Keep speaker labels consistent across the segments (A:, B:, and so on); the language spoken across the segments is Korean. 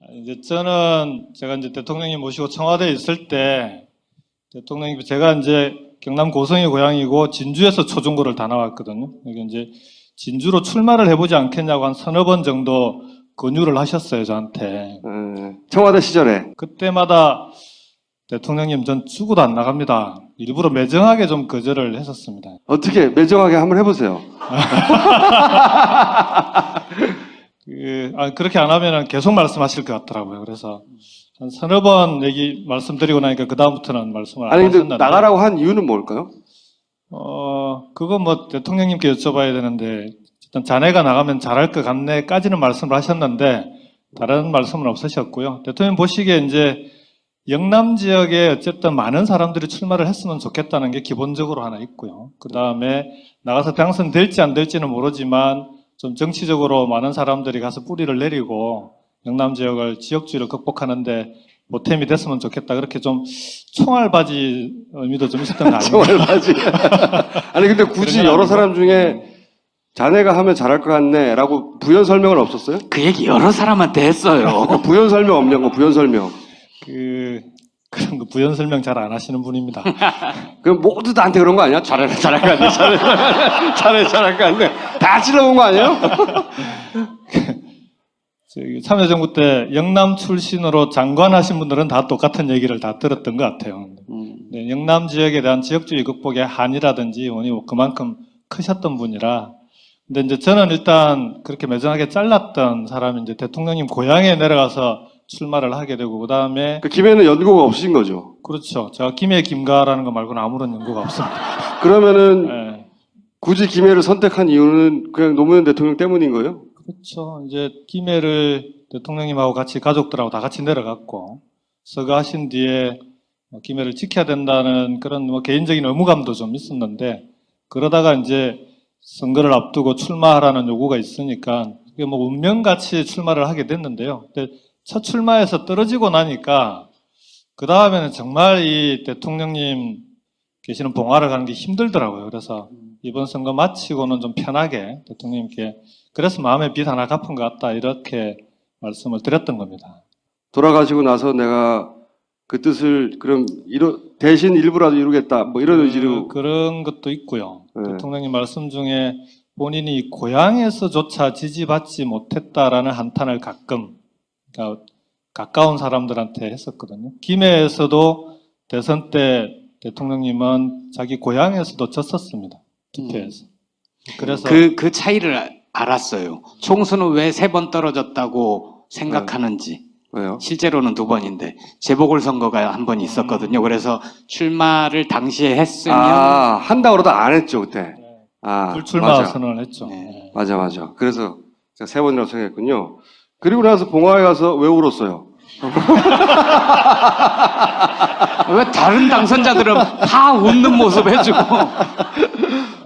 A: 이제 제가 이제 대통령님 모시고 청와대에 있을 때 대통령님 제가 이제 경남 고성이 고향이고 진주에서 초중고를 다 나왔거든요. 여기 이제 진주로 출마를 해보지 않겠냐고 한 서너 번 정도 권유를 하셨어요, 저한테.
B: 청와대 시절에.
A: 그때마다 대통령님 전 죽어도 안 나갑니다. 일부러 매정하게 좀 거절을 했었습니다.
B: 어떻게 매정하게 한번 해보세요.
A: 그렇게 안 하면은 계속 말씀하실 것 같더라고요. 그래서 한 서너 번 말씀드리고 나니까 그다음부터는 말씀을 안
B: 아니 근데
A: 하셨는데.
B: 나가라고 한 이유는 뭘까요?
A: 그건 뭐 대통령님께 여쭤봐야 되는데, 일단 자네가 나가면 잘할 것 같네까지는 말씀을 하셨는데, 다른 말씀은 없으셨고요. 대통령 보시기에 이제 영남 지역에 어쨌든 많은 사람들이 출마를 했으면 좋겠다는 게 기본적으로 하나 있고요. 그 다음에 나가서 당선될지 안 될지는 모르지만 좀 정치적으로 많은 사람들이 가서 뿌리를 내리고 영남 지역을 지역주의를 극복하는데 보탬이 됐으면 좋겠다. 그렇게 좀 총알바지 의미도 좀 있었던 거 아니에요?
B: 총알바지. 아니 근데 굳이 여러 사람 중에 자네가 하면 잘할 것 같네 라고 부연 설명은 없었어요?
C: 그 얘기 여러 사람한테 했어요.
B: 부연 설명 없냐고, 부연 설명.
A: 그런 거 부연 설명 잘 안 하시는 분입니다.
B: 그럼 모두 나한테 그런 거 아니야? 잘할 것 같네, 잘할 것 같네. 다 찔러본 거 아니에요?
A: 참여정부 때 영남 출신으로 장관하신 분들은 다 똑같은 얘기를 다 들었던 것 같아요. 네, 영남 지역에 대한 지역주의 극복의 한이라든지 원이 그만큼 크셨던 분이라. 근데 이제 저는 일단 그렇게 매정하게 잘랐던 사람이 이제 대통령님 고향에 내려가서 출마를 하게 되고, 그 다음에.
B: 그 김해는 연고가 없으신 거죠?
A: 그렇죠. 제가 김해 김가라는 거 말고는 아무런 연고가 없습니다.
B: 그러면은
A: 네.
B: 굳이 김해를 선택한 이유는 그냥 노무현 대통령 때문인 거예요?
A: 그렇죠. 이제 김해를 대통령님하고 같이 가족들하고 다 같이 내려갔고, 서거하신 뒤에 김해를 지켜야 된다는 그런 뭐 개인적인 의무감도 좀 있었는데, 그러다가 이제 선거를 앞두고 출마하라는 요구가 있으니까 그게 뭐 운명같이 출마를 하게 됐는데요. 근데 첫 출마에서 떨어지고 나니까 그 다음에는 정말 이 대통령님 계시는 봉화를 가는 게 힘들더라고요. 그래서 이번 선거 마치고는 좀 편하게 대통령님께 그래서 마음의 빚 하나 갚은 것 같다 이렇게 말씀을 드렸던 겁니다.
B: 돌아가시고 나서 내가 그 뜻을 그럼 대신 일부라도 이루겠다 뭐 이런 의지로.
A: 그런 것도 있고요.
B: 네.
A: 대통령님 말씀 중에 본인이 고향에서조차 지지받지 못했다라는 한탄을 가끔 그러니까 가까운 사람들한테 했었거든요. 김해에서도 대선 때 대통령님은 자기 고향에서도 졌었습니다. 투표에서. 그래서
C: 그 차이를 알았어요. 총수는 왜 3번 떨어졌다고 생각하는지.
B: 왜요?
C: 실제로는 2번인데 재보궐선거가 한 번 있었거든요. 그래서 출마를 당시에 했으면
B: 한다고 그러다 안 했죠 그때.
A: 불출마
B: 맞아.
A: 선언을 했죠.
C: 네.
B: 맞아. 그래서 제가 3번이라고 생각했군요. 그리고 나서 봉화에 가서 왜 울었어요?
C: 왜 다른 당선자들은 다 웃는 모습 해주고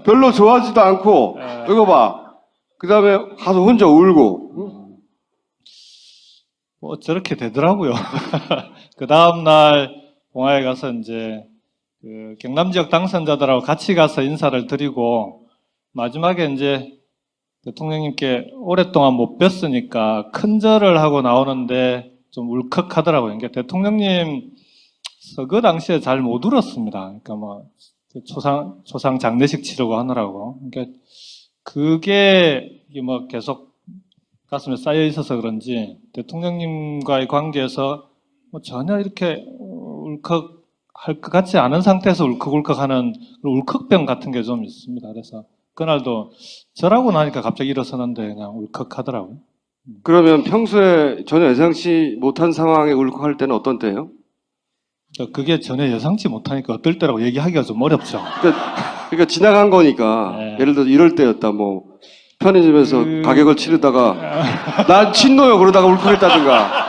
B: 별로 좋아하지도 않고 이거 봐. 그 다음에 가서 혼자 울고.
A: 뭐 저렇게 되더라고요. 그 다음날 봉화에 가서 이제 그 경남 지역 당선자들하고 같이 가서 인사를 드리고 마지막에 이제 대통령님께 오랫동안 못 뵀으니까 큰절을 하고 나오는데 좀 울컥하더라고요. 그러니까 대통령님 서거 당시에 잘 못 울었습니다. 그러니까 뭐 초상 장례식 치르고 하느라고. 그러니까 그게 뭐 계속 가슴에 쌓여 있어서 그런지 대통령님과의 관계에서 뭐 전혀 이렇게 울컥할 것 같지 않은 상태에서 울컥울컥하는 울컥병 같은 게 좀 있습니다. 그래서 그날도 절하고 나니까 갑자기 일어서는데 그냥 울컥하더라고요.
B: 그러면 평소에 전혀 예상치 못한 상황에 울컥할 때는 어떤 때예요?
A: 그게 전혀 예상치 못하니까 어떨 때라고 얘기하기가 좀 어렵죠.
B: 그러니까 지나간 거니까.
A: 네.
B: 예를 들어 이럴 때였다. 뭐 편의점에서 가격을 치르다가 난 친노요 그러다가 울컥했다든가.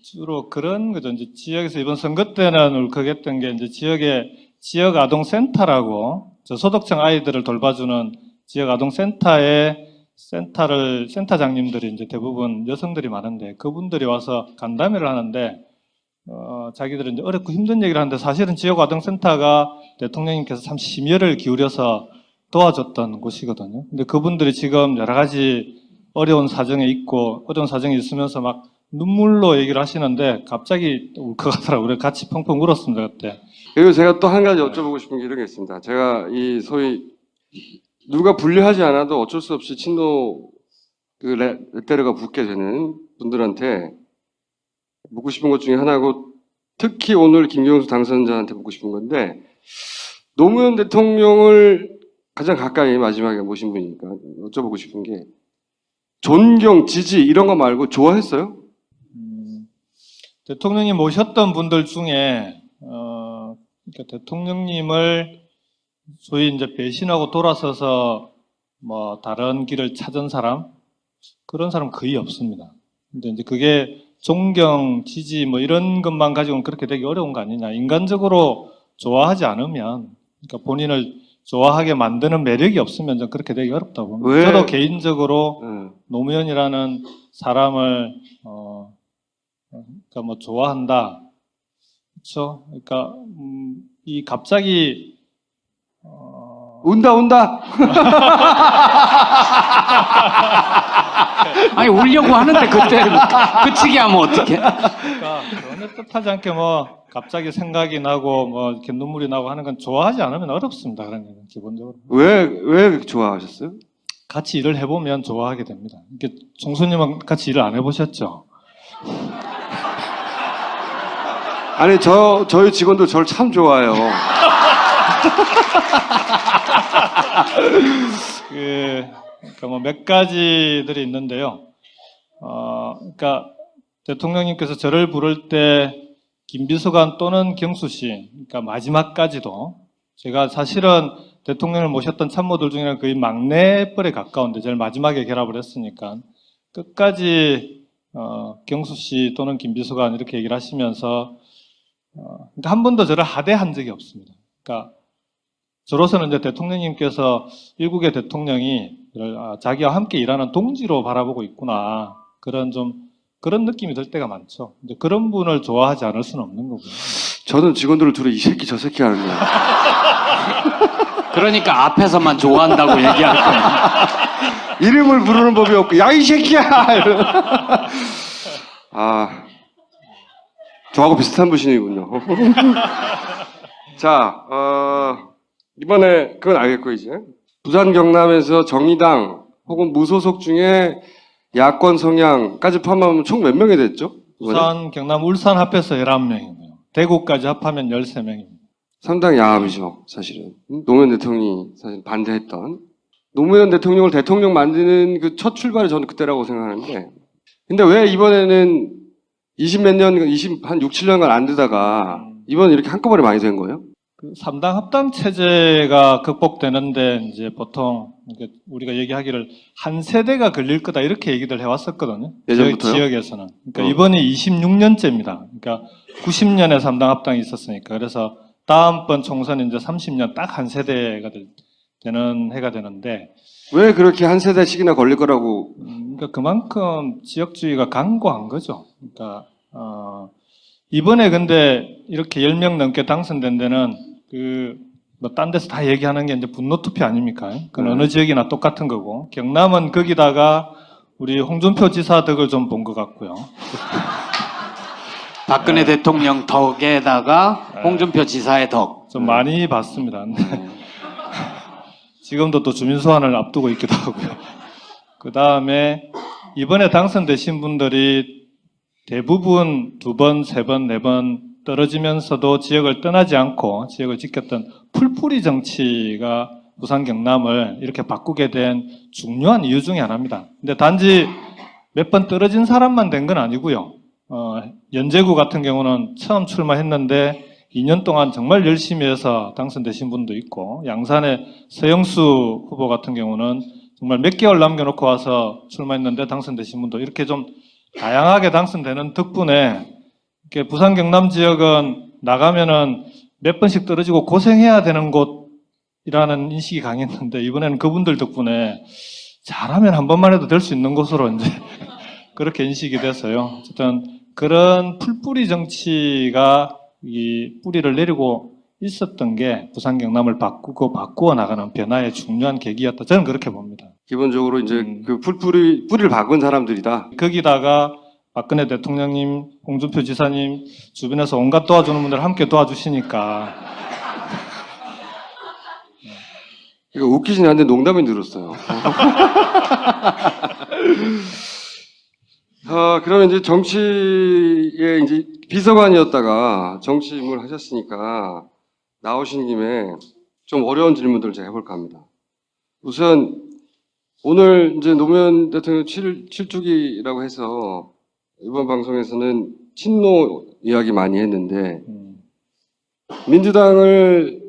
A: 주로 그런 거죠. 이제 지역에서 이번 선거 때는 울컥했던 게 이제 지역 아동센터라고 저소득층 아이들을 돌봐주는 지역 아동센터에 센터장님들이 이제 대부분 여성들이 많은데 그분들이 와서 간담회를 하는데 자기들은 이제 어렵고 힘든 얘기를 하는데 사실은 지역 아동센터가 대통령님께서 참 심혈을 기울여서 도와줬던 곳이거든요. 근데 그분들이 지금 여러 가지 어려운 사정에 있고 어려운 사정에 있으면서 막 눈물로 얘기를 하시는데 갑자기 울컥하더라고요. 그래서 같이 펑펑 울었습니다 그때.
B: 그리고 제가 또 한 가지 여쭤보고 싶은 게 이런 게 있습니다. 제가 이 소위 누가 분류하지 않아도 어쩔 수 없이 친노 그 레테르가 붙게 되는 분들한테 묻고 싶은 것 중에 하나고, 특히 오늘 김경수 당선자한테 묻고 싶은 건데, 노무현 대통령을 가장 가까이 마지막에 모신 분이니까 여쭤보고 싶은 게, 존경, 지지 이런 거 말고 좋아했어요?
A: 대통령이 모셨던 분들 중에 그러니까 대통령님을 소위 이제 배신하고 돌아서서 뭐 다른 길을 찾은 사람, 그런 사람 거의 없습니다. 근데 이제 그게 존경, 지지 뭐 이런 것만 가지고는 그렇게 되기 어려운 거 아니냐. 인간적으로 좋아하지 않으면, 그러니까 본인을 좋아하게 만드는 매력이 없으면 좀 그렇게 되기 어렵다고 봅니다.
B: 왜?
A: 저도 개인적으로 노무현이라는 사람을 그러니까 뭐 좋아한다. 그렇죠? 그러니까 이 갑자기
B: 운다.
C: 아니 울려고 하는데 그때 그치게 하면 어떡해?
A: 그러니까 전혀 뜻하지 않게 뭐 갑자기 생각이 나고 뭐 이렇게 눈물이 나고 하는 건 좋아하지 않으면 어렵습니다. 그런 건 기본적으로.
B: 왜 좋아하셨어요?
A: 같이 일을 해보면 좋아하게 됩니다. 이게 총수님은 같이 일을 안 해보셨죠?
B: 아니 저희 직원들 저를 참 좋아해요.
A: 그러니까 뭐 몇 가지들이 있는데요. 그러니까 대통령님께서 저를 부를 때 김비서관 또는 경수 씨, 그러니까 마지막까지도 제가 사실은 대통령을 모셨던 참모들 중에는 거의 막내뻘에 가까운데 제일 마지막에 결합을 했으니까 끝까지 경수 씨 또는 김비서관 이렇게 얘기를 하시면서 그러니까 한 번도 저를 하대한 적이 없습니다. 그러니까 저로서는 이제 대통령님께서 일국의 대통령이 자기와 함께 일하는 동지로 바라보고 있구나, 그런 느낌이 들 때가 많죠. 이제 그런 분을 좋아하지 않을 수는 없는 거고요.
B: 저는 직원들을 둘이 이 새끼 저 새끼 하는 거예요.
C: 그러니까 앞에서만 좋아한다고 얘기할 거야.
B: 이름을 부르는 법이 없고 야 이 새끼야. 아, 저하고 비슷한 분이군요. 자, 이번에 그건 알겠고, 이제 부산 경남에서 정의당 혹은 무소속 중에 야권 성향까지 포함하면 총 몇 명이 됐죠? 이번에?
A: 부산, 경남, 울산 합해서 11명이고요. 대구까지 합하면 13명입니다.
B: 상당히 야합이죠, 사실은. 노무현 대통령이 사실 반대했던, 노무현 대통령을 대통령 만드는 그 첫 출발이 저는 그때라고 생각하는데, 근데 왜 이번에는 20몇 년, 한 6, 7년간 안 되다가 이번에 이렇게 한꺼번에 많이 된 거예요?
A: 그 3당 합당 체제가 극복되는데 이제 보통 우리가 얘기하기를 한 세대가 걸릴 거다 이렇게 얘기들 해왔었거든요.
B: 예전부터요?
A: 지역에서는. 그러니까 이번이 26년째입니다. 그러니까 90년에 3당 합당이 있었으니까. 그래서 다음번 총선이 이제 30년 딱 한 세대가 되는 해가 되는데,
B: 왜 그렇게 한 세대씩이나 걸릴 거라고?
A: 그러니까 그만큼 지역주의가 강고한 거죠. 그러니까 이번에 근데 이렇게 10명 넘게 당선된 데는 뭐 딴 데서 다 얘기하는 게 이제 분노 투표 아닙니까? 그건 어느 지역이나 똑같은 거고, 경남은 거기다가 우리 홍준표 지사 덕을 좀 본 것 같고요.
C: 박근혜 대통령 덕에다가 홍준표 지사의 덕.
A: 좀 많이 봤습니다. 지금도 또 주민 소환을 앞두고 있기도 하고요. 그 다음에 이번에 당선되신 분들이 대부분 2번, 3번, 4번 떨어지면서도 지역을 떠나지 않고 지역을 지켰던 풀뿌리 정치가 부산 경남을 이렇게 바꾸게 된 중요한 이유 중에 하나입니다. 근데 단지 몇 번 떨어진 사람만 된 건 아니고요. 연제구 같은 경우는 처음 출마했는데 2년 동안 정말 열심히 해서 당선되신 분도 있고, 양산의 서영수 후보 같은 경우는 정말 몇 개월 남겨놓고 와서 출마했는데 당선되신 분도 이렇게 좀 다양하게 당선되는 덕분에 이렇게 부산 경남 지역은 나가면은 몇 번씩 떨어지고 고생해야 되는 곳이라는 인식이 강했는데, 이번에는 그분들 덕분에 잘하면 한 번만 해도 될 수 있는 곳으로 이제 그렇게 인식이 돼서요. 어쨌든 그런 풀뿌리 정치가 이 뿌리를 내리고 있었던 게 부산 경남을 바꾸어 나가는 변화의 중요한 계기였다. 저는 그렇게 봅니다.
B: 기본적으로 이제 그 뿌리를 박은 사람들이다.
A: 거기다가 박근혜 대통령님, 홍준표 지사님 주변에서 온갖 도와주는 분들 함께 도와주시니까
B: 이거 웃기진 않는데 농담이 늘었어요. 그러면 이제 정치에 이제 비서관이었다가 정치 인물 하셨으니까 나오신 김에 좀 어려운 질문들을 제가 해볼까 합니다. 우선 오늘 이제 노무현 대통령 7주기라고 해서 이번 방송에서는 친노 이야기 많이 했는데 민주당을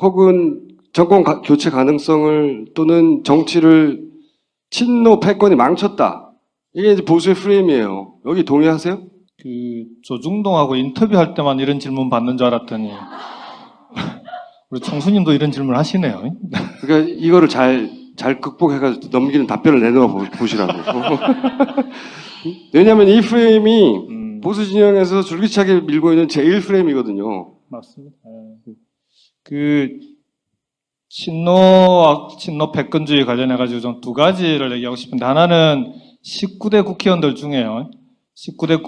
B: 혹은 정권 교체 가능성을 또는 정치를 친노 패권이 망쳤다. 이게 이제 보수의 프레임이에요. 여기 동의하세요?
A: 그 조중동하고 인터뷰할 때만 이런 질문 받는 줄 알았더니 우리 총수님도 이런 질문 하시네요.
B: 그러니까 이거를 잘 극복해가지고 넘기는 답변을 내놓아 보시라고. 왜냐하면 이 프레임이 보수 진영에서 줄기차게 밀고 있는 제1프레임이거든요.
A: 맞습니다. 그 친노 패권주의 관련해가지고 좀 두 가지를 얘기하고 싶은데, 하나는 19대 국회의원들 중에요. 19대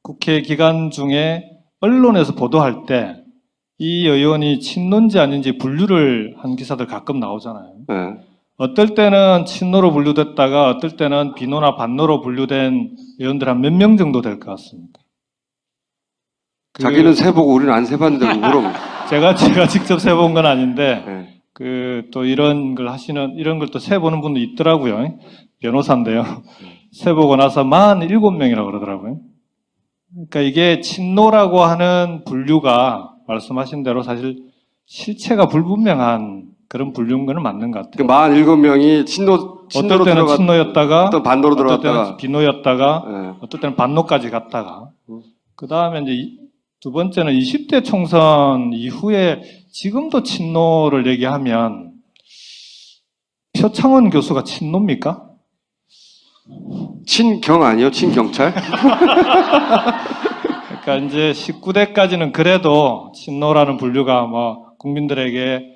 A: 국회 기간 중에 언론에서 보도할 때 이 의원이 친노인지 아닌지 분류를 한 기사들 가끔 나오잖아요.
B: 네.
A: 어떨 때는 친노로 분류됐다가 어떨 때는 비노나 반노로 분류된 의원들 한 몇 명 정도 될 것 같습니다.
B: 자기는 세보고 우리는 안 세봤는데 물어보.
A: 제가 직접 세본 건 아닌데,
B: 네.
A: 또 이런 걸 또 세보는 분도 있더라고요. 변호사인데요. 세보고 나서 47명이라고 그러더라고요. 그러니까 이게 친노라고 하는 분류가 말씀하신 대로 사실 실체가 불분명한 그런 분류인 건 맞는 것 같아요.
B: 그 47명이 친노로
A: 어떨 때는 친노였다가,
B: 어떤 반노로
A: 어떨
B: 들어갔다가
A: 때는 비노였다가,
B: 네.
A: 어떨 때는 반노까지 갔다가, 그 다음에 이제 두 번째는 20대 총선 이후에 지금도 친노를 얘기하면 표창원 교수가 친노입니까?
B: 친경 아니요? 친경찰?
A: 그러니까 이제 19대까지는 그래도 친노라는 분류가 국민들에게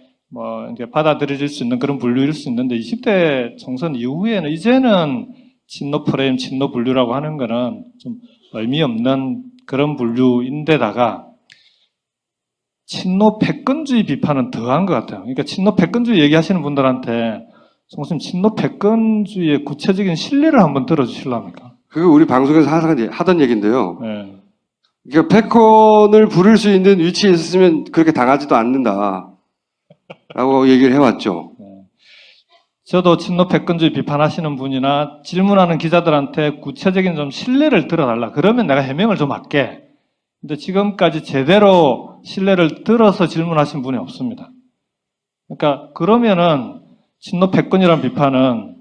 A: 이제 받아들여질 수 있는 그런 분류일 수 있는데, 20대 총선 이후에는 이제는 친노 프레임, 친노 분류라고 하는 거는 좀 의미 없는 그런 분류인데다가 친노 패권주의 비판은 더한 것 같아요. 그러니까 친노 패권주의 얘기하시는 분들한테 총수님 친노 패권주의의 구체적인 실례를 한번 들어주실랍니까?
B: 그거 우리 방송에서 하던 얘기인데요.
A: 네.
B: 그러니까 패권을 부를 수 있는 위치에 있으면 그렇게 당하지도 않는다. 라고 얘기를 해왔죠.
A: 저도 친노 패권주의 비판하시는 분이나 질문하는 기자들한테 구체적인 좀 신뢰를 들어달라. 그러면 내가 해명을 좀 할게. 근데 지금까지 제대로 신뢰를 들어서 질문하신 분이 없습니다. 그러니까 그러면은 친노 패권이라는 비판은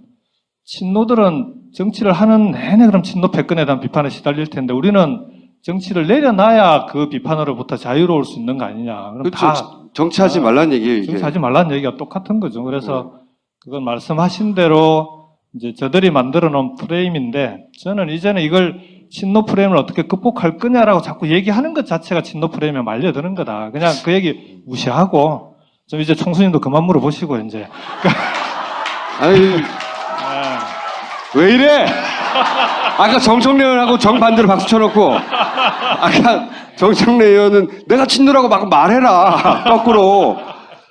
A: 친노들은 정치를 하는 내내 그럼 친노 패권에 대한 비판에 시달릴 텐데, 우리는 정치를 내려놔야 그 비판으로부터 자유로울 수 있는 거 아니냐. 그럼
B: 그렇죠.
A: 다
B: 정치하지 말란 얘기예요, 이게.
A: 정치하지 말라는 얘기가 똑같은 거죠. 그래서 그건 말씀하신 대로 이제 저들이 만들어 놓은 프레임인데, 저는 이제는 이걸 친노 프레임을 어떻게 극복할 거냐라고 자꾸 얘기하는 것 자체가 친노 프레임에 말려드는 거다. 그냥 그 얘기 무시하고 좀 이제 총수님도 그만 물어보시고 이제.
B: 아니, 왜 이래? 아까 정청래 의원하고 정반대로 박수 쳐놓고, 아까 정청래 의원은 내가 친노라고 막 말해라. 거꾸로.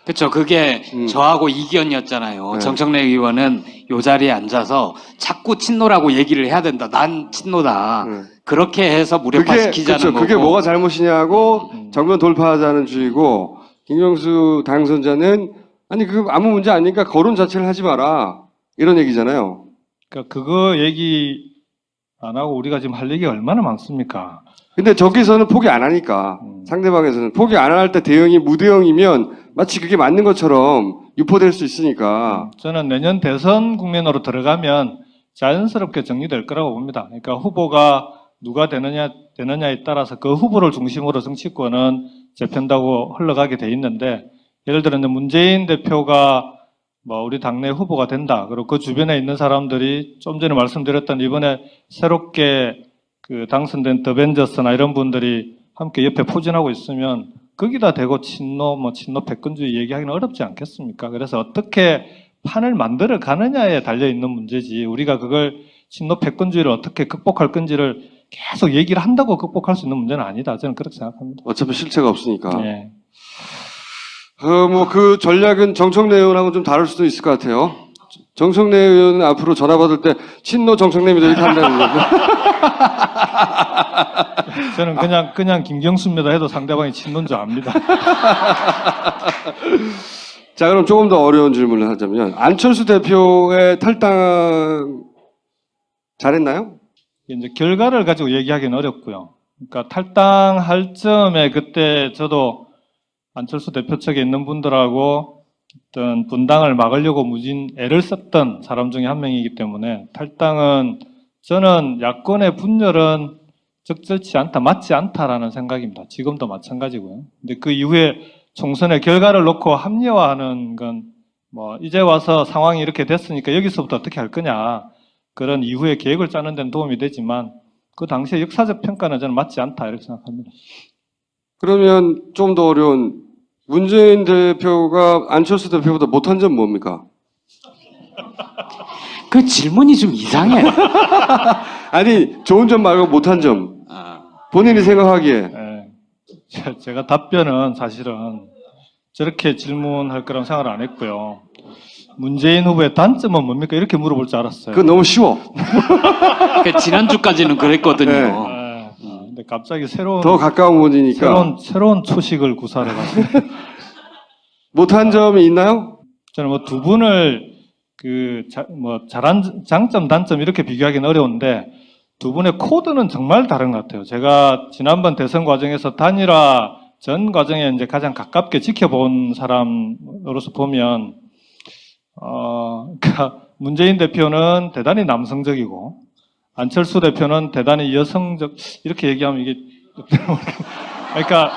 C: 그렇죠. 그게 저하고 이견이었잖아요.
B: 네.
C: 정청래 의원은 요 자리에 앉아서 자꾸 친노라고 얘기를 해야 된다. 난 친노다.
B: 네.
C: 그렇게 해서 무력화시키자는
B: 그쵸,
C: 거고.
B: 그게 뭐가 잘못이냐고 정면 돌파하자는 주의고, 김경수 당선자는 아니 그 아무 문제 아니니까 거론 자체를 하지 마라. 이런 얘기잖아요.
A: 그러니까 그거 얘기 안 하고 우리가 지금 할 얘기가 얼마나 많습니까?
B: 근데 저기서는 포기 안 하니까 상대방에서는 포기 안 할 때 대응이 무대응이면 마치 그게 맞는 것처럼 유포될 수 있으니까.
A: 저는 내년 대선 국면으로 들어가면 자연스럽게 정리될 거라고 봅니다. 그러니까 후보가 누가 되느냐에 따라서 그 후보를 중심으로 정치권은 재편다고 흘러가게 돼 있는데, 예를 들어 이제 문재인 대표가 우리 당내 후보가 된다. 그리고 그 주변에 있는 사람들이 좀 전에 말씀드렸던 이번에 새롭게 그 당선된 더벤저스나 이런 분들이 함께 옆에 포진하고 있으면 거기다 대고 친노, 친노 패권주의 얘기하기는 어렵지 않겠습니까? 그래서 어떻게 판을 만들어 가느냐에 달려 있는 문제지, 우리가 그걸 친노 패권주의를 어떻게 극복할 건지를 계속 얘기를 한다고 극복할 수 있는 문제는 아니다. 저는 그렇게 생각합니다.
B: 어차피 실체가 없으니까.
A: 네.
B: 그 전략은 정청래 의원하고 좀 다를 수도 있을 것 같아요. 정청래 의원은 앞으로 전화 받을 때 친노 정청래입니다 이렇게 한다는 거죠.
A: 저는 그냥 김경수입니다 해도 상대방이 친노인 줄 압니다.
B: 자, 그럼 조금 더 어려운 질문을 하자면, 안철수 대표의 탈당 잘했나요?
A: 이제 결과를 가지고 얘기하기는 어렵고요. 그러니까 탈당할 점에 그때 저도 안철수 대표 측에 있는 분들하고 어떤 분당을 막으려고 무진 애를 썼던 사람 중에 한 명이기 때문에, 탈당은 저는 야권의 분열은 적절치 않다, 맞지 않다라는 생각입니다. 지금도 마찬가지고요. 근데 그 이후에 총선의 결과를 놓고 합리화하는 건 이제 와서 상황이 이렇게 됐으니까 여기서부터 어떻게 할 거냐, 그런 이후에 계획을 짜는 데는 도움이 되지만 그 당시의 역사적 평가는 저는 맞지 않다 이렇게 생각합니다.
B: 그러면 좀 더 어려운, 문재인 대표가 안철수 대표보다 못한 점 뭡니까?
C: 그 질문이 좀 이상해요.
B: 아니, 좋은 점 말고 못한 점. 본인이 생각하기에.
A: 제가 답변은 사실은 저렇게 질문할 거라고 생각을 안 했고요. 문재인 후보의 단점은 뭡니까? 이렇게 물어볼 줄 알았어요.
B: 그건 너무 쉬워.
C: 그 지난주까지는 그랬거든요.
B: 네.
A: 근데 갑자기 새로운
B: 더 가까운 분이니까.
A: 새로운 초식을 구사를 하시네.
B: 못한 점이 있나요?
A: 저는 두 분을 잘한 장점, 단점 이렇게 비교하기는 어려운데 두 분의 코드는 정말 다른 것 같아요. 제가 지난번 대선 과정에서 단일화 전 과정에 이제 가장 가깝게 지켜본 사람으로서 보면, 그러니까 문재인 대표는 대단히 남성적이고 안철수 대표는 대단히 여성적, 이렇게 얘기하면 이게 그러니까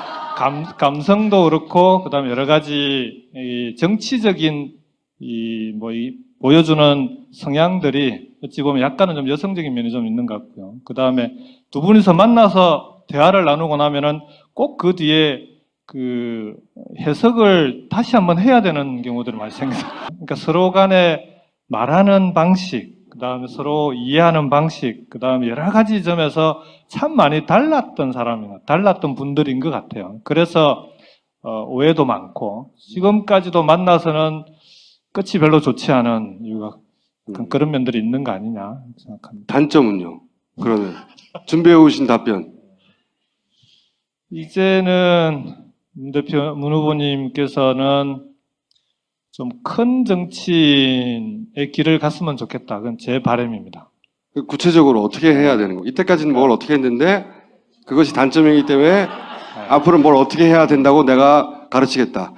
A: 감성도 그렇고 그다음에 여러 가지 이 정치적인 보여주는 성향들이 어찌 보면 약간은 좀 여성적인 면이 좀 있는 것 같고요. 그 다음에 두 분이서 만나서 대화를 나누고 나면은 꼭 그 뒤에 그 해석을 다시 한번 해야 되는 경우들이 많이 생겨요. 그러니까 서로 간에 말하는 방식, 그 다음에 서로 이해하는 방식, 그 다음에 여러 가지 점에서 참 많이 달랐던 달랐던 분들인 것 같아요. 그래서 오해도 많고 지금까지도 만나서는 끝이 별로 좋지 않은 이유가 그런 면들이 있는 거 아니냐 생각합니다.
B: 단점은요? 그러면 준비해 오신 답변.
A: 이제는 문 후보님께서는 좀 큰 정치인의 길을 갔으면 좋겠다. 그건 제 바람입니다.
B: 구체적으로 어떻게 해야 되는 거? 이때까지는 뭘 어떻게 했는데 그것이 단점이기 때문에 앞으로 뭘 어떻게 해야 된다고 내가 가르치겠다.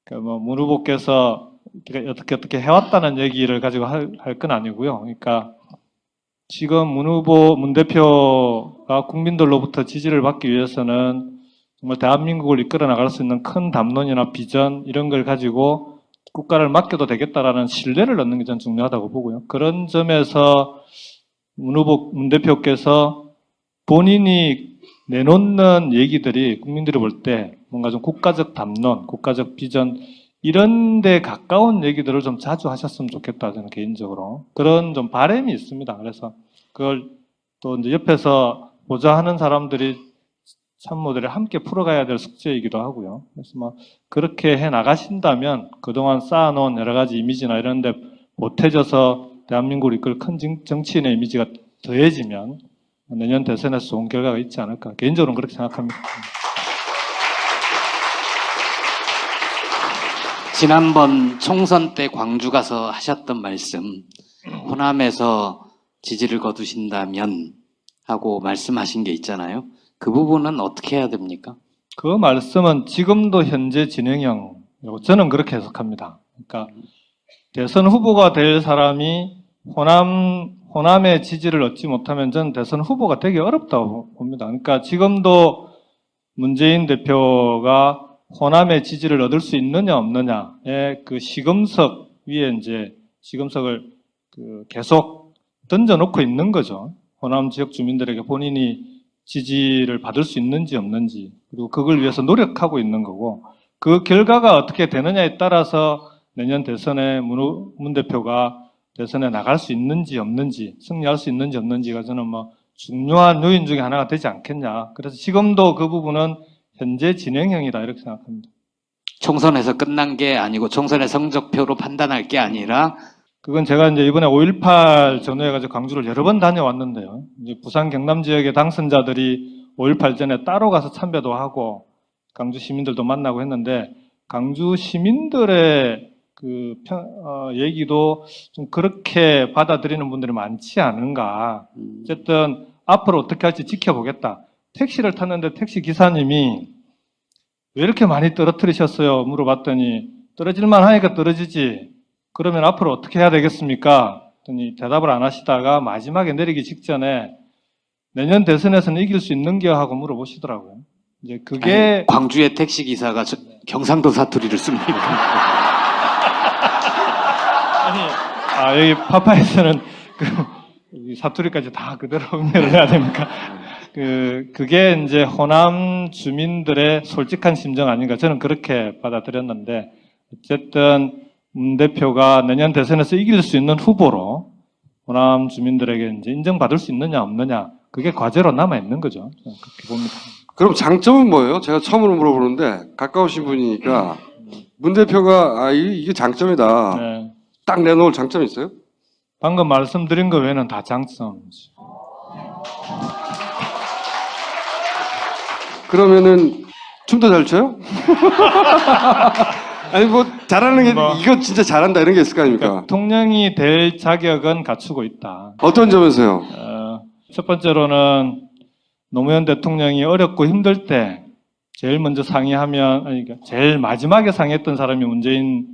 A: 그러니까 문 후보께서 어떻게 해왔다는 얘기를 가지고 할 건 아니고요. 그러니까 지금 문 대표가 국민들로부터 지지를 받기 위해서는 정말 대한민국을 이끌어 나갈 수 있는 큰 담론이나 비전 이런 걸 가지고 국가를 맡겨도 되겠다라는 신뢰를 얻는 게 전 중요하다고 보고요. 그런 점에서 문 대표께서 본인이 내놓는 얘기들이 국민들이 볼 때 뭔가 좀 국가적 담론, 국가적 비전 이런 데 가까운 얘기들을 좀 자주 하셨으면 좋겠다, 저는 개인적으로. 그런 좀 바람이 있습니다. 그래서 그걸 또 이제 옆에서 보좌하는 사람들이 참모들이 함께 풀어가야 될 숙제이기도 하고요. 그래서 그렇게 해 나가신다면 그동안 쌓아놓은 여러 가지 이미지나 이런 데 보태져서 대한민국을 이끌 큰 정치인의 이미지가 더해지면 내년 대선에서 좋은 결과가 있지 않을까. 개인적으로는 그렇게 생각합니다.
C: 지난번 총선 때 광주 가서 하셨던 말씀, 호남에서 지지를 거두신다면 하고 말씀하신 게 있잖아요. 그 부분은 어떻게 해야 됩니까?
A: 그 말씀은 지금도 현재 진행형이라고 저는 그렇게 해석합니다. 그러니까 대선 후보가 될 사람이 호남의 지지를 얻지 못하면 저는 대선 후보가 되기 어렵다고 봅니다. 그러니까 지금도 문재인 대표가 호남의 지지를 얻을 수 있느냐 없느냐의 그 시금석 위에 이제 시금석을 계속 던져놓고 있는 거죠. 호남 지역 주민들에게 본인이 지지를 받을 수 있는지 없는지, 그리고 그걸 위해서 노력하고 있는 거고, 그 결과가 어떻게 되느냐에 따라서 내년 대선에 문 대표가 대선에 나갈 수 있는지 없는지, 승리할 수 있는지 없는지가 저는 뭐 중요한 요인 중에 하나가 되지 않겠냐. 그래서 지금도 그 부분은 현재 진행형이다 이렇게 생각합니다.
C: 총선에서 끝난 게 아니고 총선의 성적표로 판단할 게 아니라
A: 그건 제가 이제 이번에 5.18 전후해가지고 광주를 여러 번 다녀왔는데요. 이제 부산 경남 지역의 당선자들이 5.18 전에 따로 가서 참배도 하고 강주 시민들도 만나고 했는데 강주 시민들의 얘기도 좀 그렇게 받아들이는 분들이 많지 않은가. 어쨌든 앞으로 어떻게 할지 지켜보겠다. 택시를 탔는데 택시 기사님이 왜 이렇게 많이 떨어뜨리셨어요? 물어봤더니 떨어질만 하니까 떨어지지. 그러면 앞으로 어떻게 해야 되겠습니까? 했더니 대답을 안 하시다가 마지막에 내리기 직전에 내년 대선에서는 이길 수 있는겨 하고 물어보시더라고요. 이제 그게
C: 아니, 광주의 택시 기사가 경상도 사투리를 씁니까?
A: 여기 파파에서는 사투리까지 다 그대로 응대를 해야 됩니까? 그게 이제 호남 주민들의 솔직한 심정 아닌가 저는 그렇게 받아들였는데 어쨌든 문 대표가 내년 대선에서 이길 수 있는 후보로 호남 주민들에게 이제 인정받을 수 있느냐 없느냐 그게 과제로 남아 있는 거죠. 저는 그렇게 봅니다.
B: 그럼 장점은 뭐예요? 제가 처음으로 물어보는데 가까우신 분이니까 문 대표가 이게 장점이다.
A: 네.
B: 딱 내놓을 장점이 있어요?
A: 방금 말씀드린 거 외에는 다 장점이죠.
B: 그러면은 춤도 잘 춰요? 아니 뭐 잘하는 게 이거 진짜 잘한다 이런 게 있을 거 아닙니까?
A: 대통령이 될 자격은 갖추고 있다.
B: 어떤 점에서요?
A: 첫 번째로는 노무현 대통령이 어렵고 힘들 때 제일 먼저 상의하면 그러니까 제일 마지막에 상의했던 사람이 문재인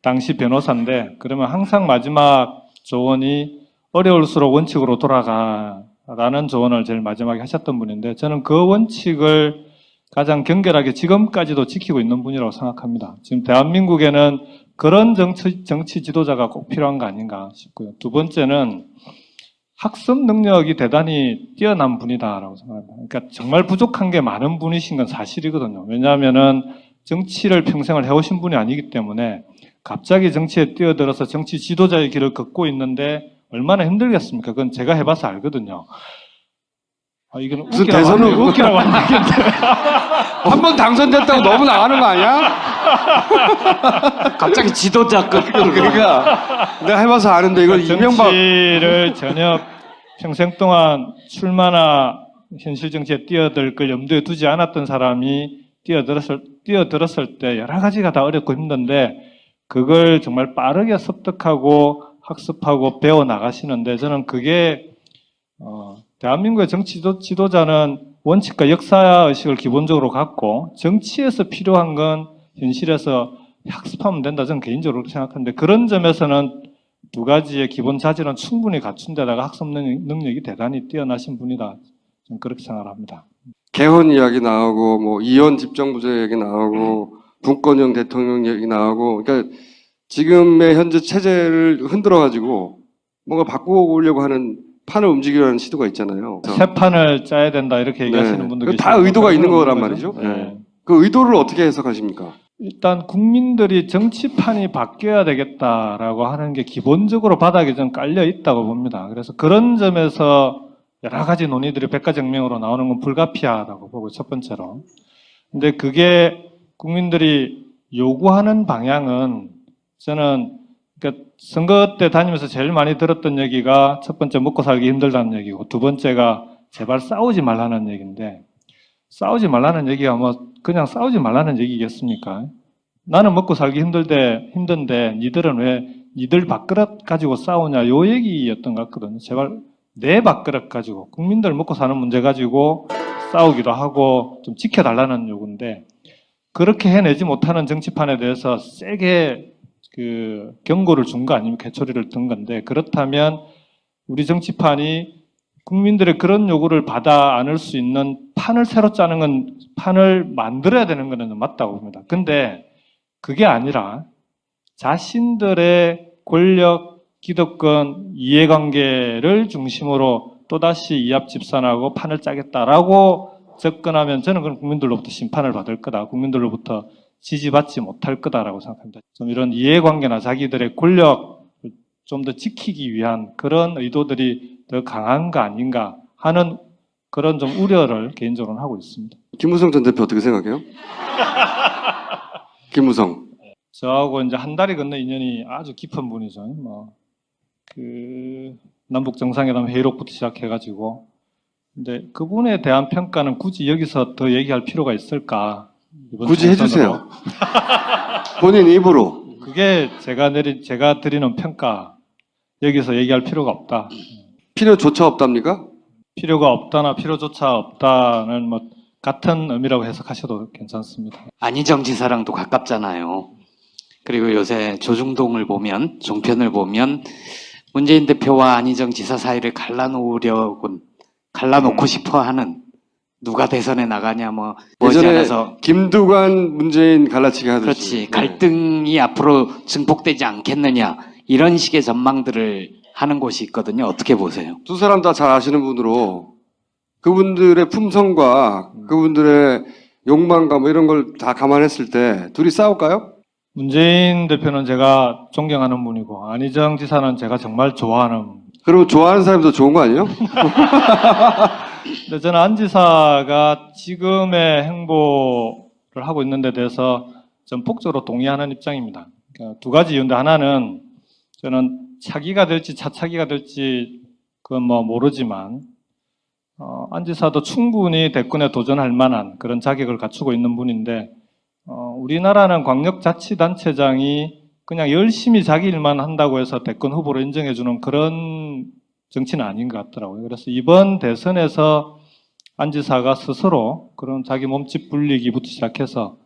A: 당시 변호사인데 그러면 항상 마지막 조언이 어려울수록 원칙으로 돌아가라는 조언을 제일 마지막에 하셨던 분인데 저는 그 원칙을 가장 경결하게 지금까지도 지키고 있는 분이라고 생각합니다. 지금 대한민국에는 그런 정치 지도자가 꼭 필요한 거 아닌가 싶고요. 두 번째는 학습 능력이 대단히 뛰어난 분이다라고 생각합니다. 그러니까 정말 부족한 게 많은 분이신 건 사실이거든요. 왜냐하면은 정치를 평생을 해오신 분이 아니기 때문에 갑자기 정치에 뛰어들어서 정치 지도자의 길을 걷고 있는데 얼마나 힘들겠습니까? 그건 제가 해봐서 알거든요. 이건
B: 무슨 대선을
A: 웃기라고 안 되겠는데.
B: 한 번 당선됐다고 너무 나가는 거 아니야?
C: 갑자기 지도자 끝.
B: 그러니까 내가 해봐서 아는데 이걸 이명박
A: 정치를 전혀 평생 동안 출마나 현실 정치에 뛰어들 걸 염두에 두지 않았던 사람이 뛰어들었을 때 여러 가지가 다 어렵고 힘든데 그걸 정말 빠르게 습득하고 학습하고 배워 나가시는데 저는 그게 대한민국의 정치 지도자는 원칙과 역사의식을 기본적으로 갖고 정치에서 필요한 건 현실에서 학습하면 된다 저는 개인적으로 그렇게 생각하는데 그런 점에서는 두 가지의 기본 자질은 충분히 갖춘 데다가 학습 능력이 대단히 뛰어나신 분이다 저는 그렇게 생각합니다.
B: 개헌 이야기 나오고 뭐 이원 집정부제 얘기 나오고 분권형 대통령 얘기 나오고 그러니까 지금의 현재 체제를 흔들어 가지고 뭔가 바꾸려고 하는 판을 움직이려는 시도가 있잖아요.
A: 새 판을 짜야 된다 이렇게 얘기하시는 분들
B: 다 의도가 있는 거란 말이죠.
A: 네.
B: 그 의도를 어떻게 해석하십니까?
A: 일단 국민들이 정치판이 바뀌어야 되겠다라고 하는 게 기본적으로 바닥에 좀 깔려 있다고 봅니다. 그래서 그런 점에서 여러 가지 논의들이 백가정명으로 나오는 건 불가피하다고 보고 첫 번째로. 근데 그게 국민들이 요구하는 방향은 저는 그러니까 선거 때 다니면서 제일 많이 들었던 얘기가 첫 번째 먹고 살기 힘들다는 얘기고 두 번째가 제발 싸우지 말라는 얘기인데 싸우지 말라는 얘기가 뭐 그냥 싸우지 말라는 얘기겠습니까? 나는 먹고 살기 힘든데 니들은 왜 니들 밥그릇 가지고 싸우냐 요 얘기였던 것 같거든요. 제발 내 밥그릇 가지고 국민들 먹고 사는 문제 가지고 싸우기도 하고 좀 지켜달라는 요구인데 그렇게 해내지 못하는 정치판에 대해서 세게 경고를 준 거 아니면 개초리를 든 건데 그렇다면 우리 정치판이 국민들의 그런 요구를 받아 안을 수 있는 판을 새로 짜는 건 판을 만들어야 되는 거는 맞다고 봅니다. 근데 그게 아니라 자신들의 권력, 기득권, 이해관계를 중심으로 또다시 이합 집산하고 판을 짜겠다라고 접근하면 저는 그럼 국민들로부터 심판을 받을 거다. 국민들로부터 지지받지 못할 거다라고 생각합니다. 좀 이런 이해관계나 자기들의 권력을 좀 더 지키기 위한 그런 의도들이 더 강한 거 아닌가 하는 그런 좀 우려를 개인적으로는 하고 있습니다.
B: 김무성 전 대표 어떻게 생각해요? 김무성.
A: 저하고 이제 한 달이 건너 인연이 아주 깊은 분이죠. 남북 정상회담 회의록부터 시작해가지고. 근데 그분에 대한 평가는 굳이 여기서 더 얘기할 필요가 있을까? 이번
B: 굳이
A: 총선으로.
B: 해주세요. 본인 입으로.
A: 그게 제가 드리는 평가. 여기서 얘기할 필요가 없다.
B: 필요조차 없답니까?
A: 필요가 없다나 필요조차 없다는 뭐 같은 의미라고 해석하셔도 괜찮습니다.
C: 안희정 지사랑도 가깝잖아요. 그리고 요새 조중동을 보면, 종편을 보면 문재인 대표와 안희정 지사 사이를 갈라놓고 싶어 하는, 누가 대선에 나가냐 뭐
B: 예전에
C: 머지않아서
B: 김두관 문재인 갈라치기 하듯이.
C: 그렇지, 갈등이 앞으로 증폭되지 않겠느냐 이런 식의 전망들을 하는 곳이 있거든요. 어떻게 보세요?
B: 두 사람 다 잘 아시는 분으로 그분들의 품성과 그분들의 욕망과 뭐 이런 걸 다 감안했을 때 둘이 싸울까요?
A: 문재인 대표는 제가 존경하는 분이고 안희정 지사는 제가 정말 좋아하는.
B: 그럼 좋아하는 사람이 더 좋은 거 아니에요?
A: 근데 저는 안 지사가 지금의 행보를 하고 있는 데 대해서 전폭적으로 동의하는 입장입니다. 그러니까 두 가지 이유인데 하나는 저는 차기가 될지 차차기가 될지 그건 뭐 모르지만 안 지사도 충분히 대권에 도전할 만한 그런 자격을 갖추고 있는 분인데 우리나라는 광역자치단체장이 그냥 열심히 자기 일만 한다고 해서 대권 후보로 인정해주는 그런 정치는 아닌 것 같더라고요. 그래서 이번 대선에서 안 지사가 스스로 그런 자기 몸집 불리기부터 시작해서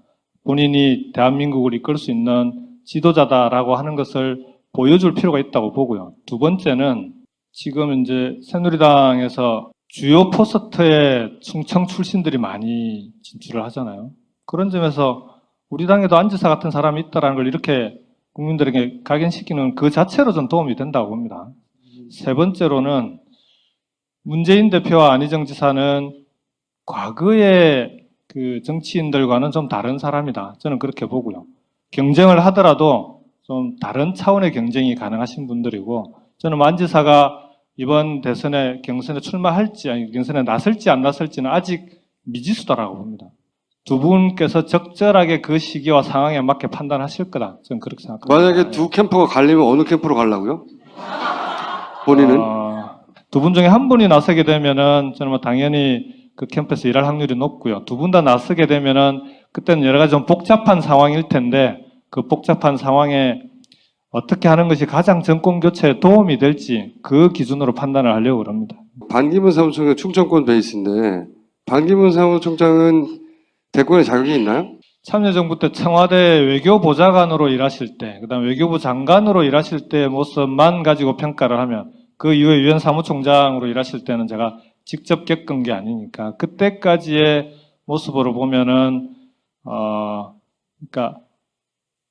A: 본인이 대한민국을 이끌 수 있는 지도자다라고 하는 것을 보여줄 필요가 있다고 보고요. 두 번째는 지금 이제 새누리당에서 주요 포스트에 충청 출신들이 많이 진출을 하잖아요. 그런 점에서 우리 당에도 안 지사 같은 사람이 있다는 걸 이렇게 국민들에게 각인시키는 그 자체로 좀 도움이 된다고 봅니다. 세 번째로는 문재인 대표와 안희정 지사는 과거의 그 정치인들과는 좀 다른 사람이다. 저는 그렇게 보고요. 경쟁을 하더라도 좀 다른 차원의 경쟁이 가능하신 분들이고 저는 안 지사가 이번 대선에 경선에 출마할지 아니 경선에 나설지 안 나설지는 아직 미지수다라고 봅니다. 두 분께서 적절하게 그 시기와 상황에 맞게 판단하실 거다. 저는 그렇게 생각합니다.
B: 만약에 두 캠프가 갈리면 어느 캠프로 가려고요? 본인은?
A: 두 분 중에 한 분이 나서게 되면은 저는 뭐 당연히 그 캠프에서 일할 확률이 높고요. 두 분 다 나서게 되면은 그때는 여러 가지 좀 복잡한 상황일 텐데 그 복잡한 상황에 어떻게 하는 것이 가장 정권 교체에 도움이 될지 그 기준으로 판단을 하려고 그럽니다.
B: 반기문 사무총장 충청권 베이스인데 반기문 사무총장은 대권에 자격이 있나요?
A: 참여정부 때 청와대 외교보좌관으로 일하실 때, 그다음 외교부 장관으로 일하실 때의 모습만 가지고 평가를 하면 그 이후에 유엔 사무총장으로 일하실 때는 제가 직접 겪은 게 아니니까 그때까지의 모습으로 보면은 그러니까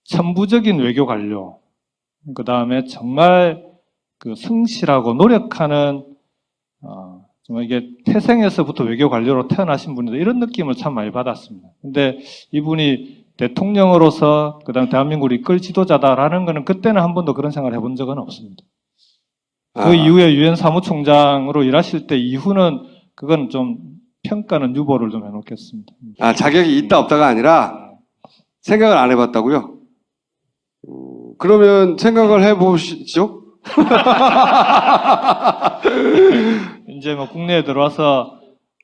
A: 천부적인 외교 관료, 그다음에 정말 그 성실하고 노력하는 정말 이게 태생에서부터 외교 관료로 태어나신 분인데 이런 느낌을 참 많이 받았습니다. 근데 이분이 대통령으로서 그다음 대한민국을 이끌 지도자다라는 거는 그때는 한 번도 그런 생각을 해본 적은 없습니다. 그 이후에 유엔 사무총장으로 일하실 때 이후는 그건 좀 평가는 유보를 좀 해놓겠습니다.
B: 자격이 있다 없다가 아니라 생각을 안 해봤다고요? 그러면 생각을 해보시죠?
A: 이제 뭐 국내에 들어와서